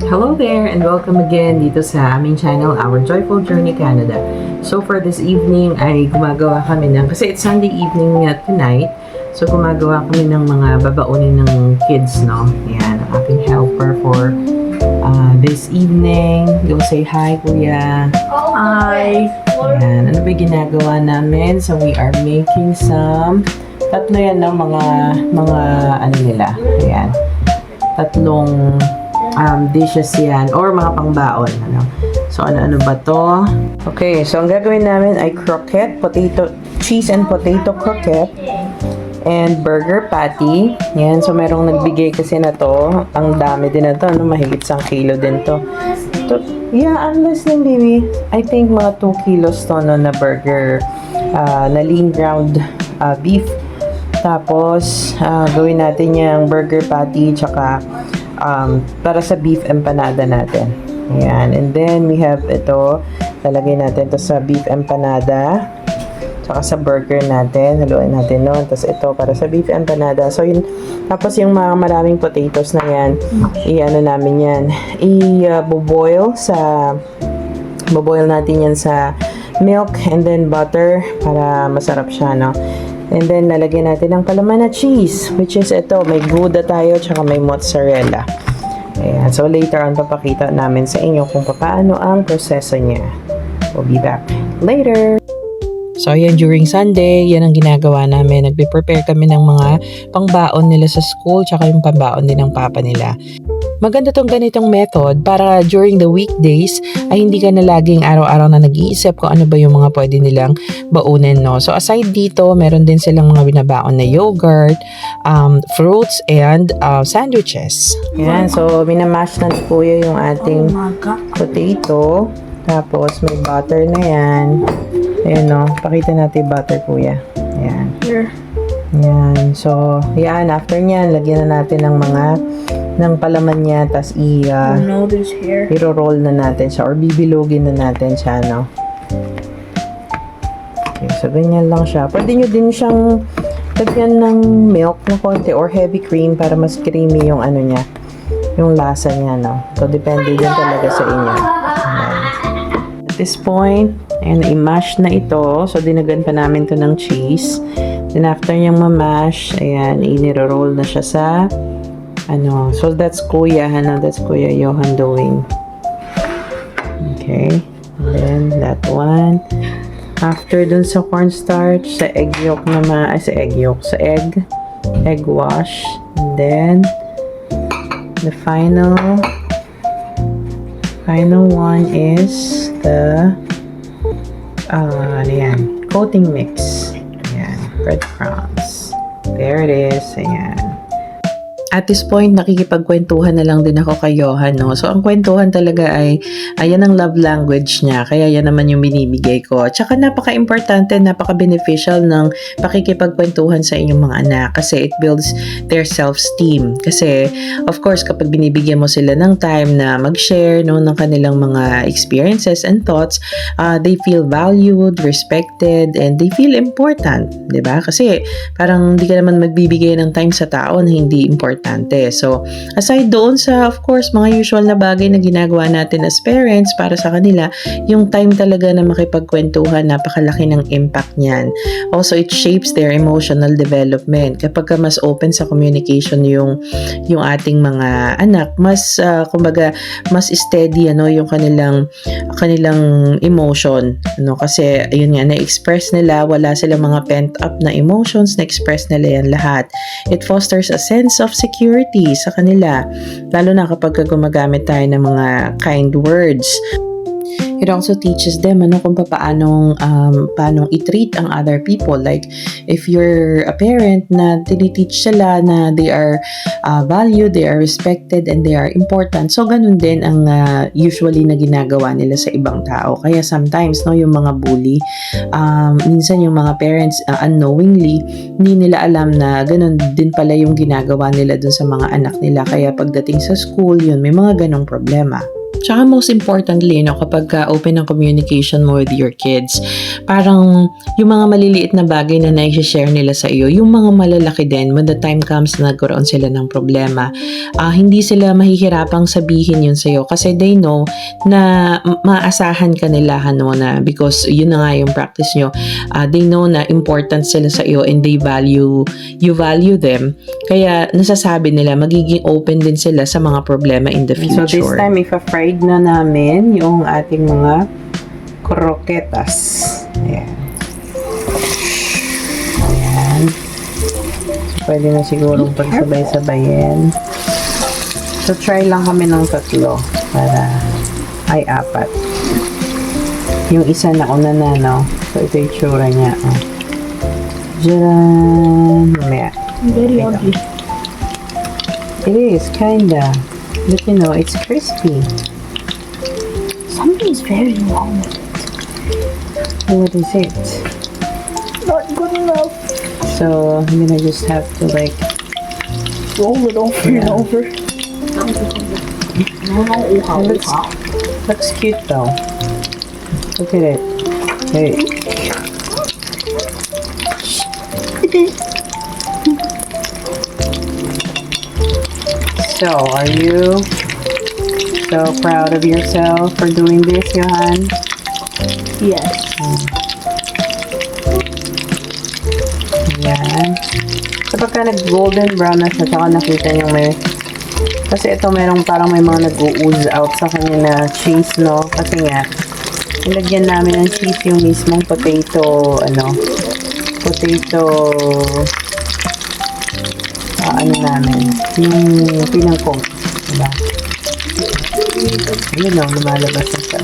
Hello there and welcome again dito sa aming channel, Our Joyful Journey Canada. So for this evening ay gumagawa kami kasi it's Sunday evening tonight. So gumagawa kami ng mga babaunin ng kids, no? Yan, ang aking helper for this evening. Go say hi, kuya. Hi. Yan, ano ba ginagawa namin? So we are making tatlo yan ng mga ano nila. Ayan. Tatlong dishes yan or mga pangbaon, ano. So ano ba to? Okay, so ang gagawin namin ay croquette, cheese and potato croquette and burger patty. Yan, so merong nagbigay kasi na to. Ang dami din na to, ano, mahigit 1 kilo din to. Yeah, I'm listening, baby. I think mga 2 kilos to, no, na burger, na lean ground beef. Tapos gawin natin yung burger patty tsaka para sa beef empanada natin. Ayan. And then, we have ito. Lalagay natin to sa beef empanada. Tsaka sa burger natin. Haluin natin nun. Tapos ito para sa beef empanada. So, yun. Tapos yung mga maraming potatoes na yan, i-ano namin yan. I-boil natin yan sa milk and then butter para masarap siya, no? And then, lalagyan natin ng palaman na cheese, which is ito. May Gouda tayo, tsaka may mozzarella. Ayan. So, later on, papakita namin sa inyo kung paano ang proseso niya. We'll be back later. So, ayan, during Sunday, yan ang ginagawa namin. Nagpe-prepare kami ng mga pangbaon nila sa school, tsaka yung pambaon din ng papa nila. Maganda tong ganitong method para during the weekdays ay hindi ka na laging araw-araw na nag-iisip kung ano ba yung mga pwede nilang baunin, no? So aside dito, meron din silang mga binabaon na yogurt, fruits, and sandwiches. Yan, so minamash na po yung ating potato. Tapos may butter na yan. Ayan, no? Pakita natin butter, kuya. Ayan. Here. Yan. So, yan. After nyan, lagyan na natin ng palaman niya, tas no, there's hair. i-roll na natin siya or bibilogin na natin siya, no? Okay, so ganyan lang siya. Pwede nyo din siyang lagyan ng milk na konti or heavy cream para mas creamy yung ano niya, yung lasa niya, no? So, depende din talaga sa inyo. Ayan. At this point, ayan, i-mash na ito. So, dinagan pa namin to ng cheese. Then, after niyang ma-mash, ayan, i-roll na siya sa so that's Kuya, that's Kuya Johan doing. Okay, and then that one. After dun sa cornstarch, sa egg yolk naman, sa egg wash, and then the final one is the coating mix. Ayan, breadcrumbs. There it is. Ayan. At this point, nakikipagkwentuhan na lang din ako kay Johan, no? So, ang kwentuhan talaga ay, ayan ang love language niya. Kaya yan naman yung binibigay ko. Tsaka napaka-importante, napaka-beneficial ng pakikipagkwentuhan sa inyong mga anak. Kasi it builds their self-esteem. Kasi, of course, kapag binibigyan mo sila ng time na mag-share, no, ng kanilang mga experiences and thoughts, they feel valued, respected, and they feel important. Diba? Kasi, parang hindi ka naman magbibigay ng time sa tao na hindi important. So, aside doon sa, of course, mga usual na bagay na ginagawa natin as parents para sa kanila, yung time talaga na makipagkwentuhan, napakalaki ng impact niyan. Also, it shapes their emotional development. Kapag ka mas open sa communication yung ating mga anak, mas, kumbaga, mas steady, yung kanilang emotion. Kasi, ayun nga, na-express nila, wala silang mga pent-up na emotions, na-express nila yan lahat. It fosters a sense of security sa kanila, lalo na kapag gumagamit tayo ng mga kind words. It also teaches them kung paano i-treat ang other people. Like, if you're a parent na tiniteach sila na they are valued, they are respected, and they are important. So, ganun din ang usually na ginagawa nila sa ibang tao. Kaya sometimes, yung mga bully, minsan yung mga parents unknowingly, hindi nila alam na ganun din pala yung ginagawa nila dun sa mga anak nila. Kaya pagdating sa school, yun, may mga ganong problema. Tsaka most importantly, kapag open ang communication mo with your kids, parang yung mga maliliit na bagay na na-share nila sa iyo, yung mga malalaki din, when the time comes na nagkaroon sila ng problema, hindi sila mahihirapang sabihin yun sa iyo kasi they know na maasahan ka nila na because yun na nga yung practice nyo. They know na important sila sa iyo and you value them. Kaya nasasabi nila, magiging open din sila sa mga problema in the future. So this time, ipa-fried na namin yung ating mga croquetas. Ayan. Ayan. So, pwede na sigurong pagsabay-sabayin. So, try lang kami ng 3 para ay 4. Yung isa na una na, no? So, ito yung tsura niya. Oh. Diyan! Mamaya. Very ugly. It is, kinda. But it's crispy. Something's very wrong. What is it? Not good enough. So, I'm gonna just have to Roll it over and over. Looks cute though. Look at it. Hey. So, are you so proud of yourself for doing this, Johan? Yes. Yan. So, pagka nag-golden brown na siya, saka nakita nyo kasi ito merong parang may mga nag-ooze out sa kanya na cheese, no? Kasi nga, nilagyan namin ng cheese yung mismong potato, namin, yung pinangkong, diba? Ayun, lumalabas na siya,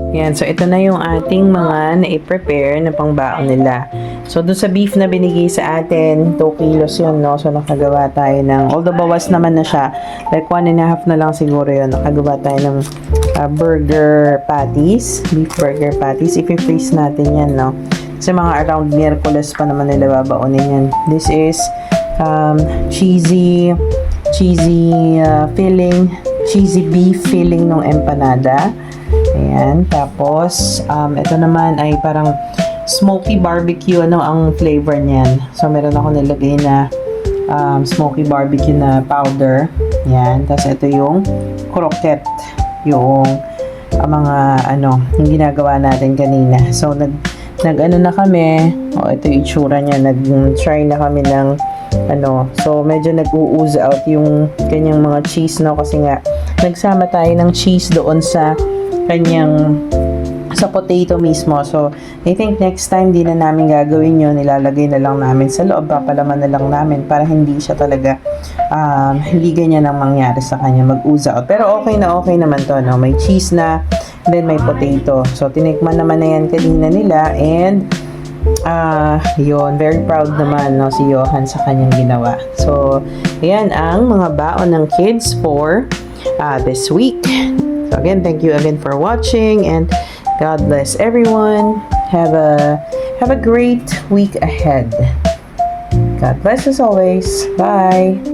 Yan, so ito na yung ating mga na-prepare na pangbaon nila. So, dun sa beef na binigay sa atin, 2 kilos yun, no? So, nakagawa tayo ng, although bawas naman na siya, like 1.5 na lang siguro yun. Nakagawa tayo ng burger patties, beef burger patties. I-freeze natin yan, no? Kasi mga around Miyerkules pa naman nila babaonin yan. This is cheesy filling, cheesy beef filling ng empanada. Ayan, tapos ito naman ay parang smoky barbecue ang flavor niyan. So meron ako nilagay na smoky barbecue na powder. Ayan, tapos ito yung croquette, yung mga yung ginagawa natin kanina. So nag na kami. Ito yung itsura niya. Nag-try na kami ng so medyo nag-ooze out yung kanyang mga cheese, no, kasi nga nagsama tayo ng cheese doon sa kanyang sa potato mismo. So, I think next time di na namin gagawin yun. Nilalagay na lang namin sa loob. Papalaman na lang namin para hindi siya talaga hindi ganyan ang mangyari sa kanya. Mag-ooze out. Pero okay naman to, no? May cheese na, then may potato. So, tinikman naman na yan kanina nila. And, yun, very proud naman, no, si Johan sa kanyang ginawa. So, ayan ang mga baon ng kids for this week. So again, thank you again for watching, and God bless everyone. Have a great week ahead. God bless as always. Bye.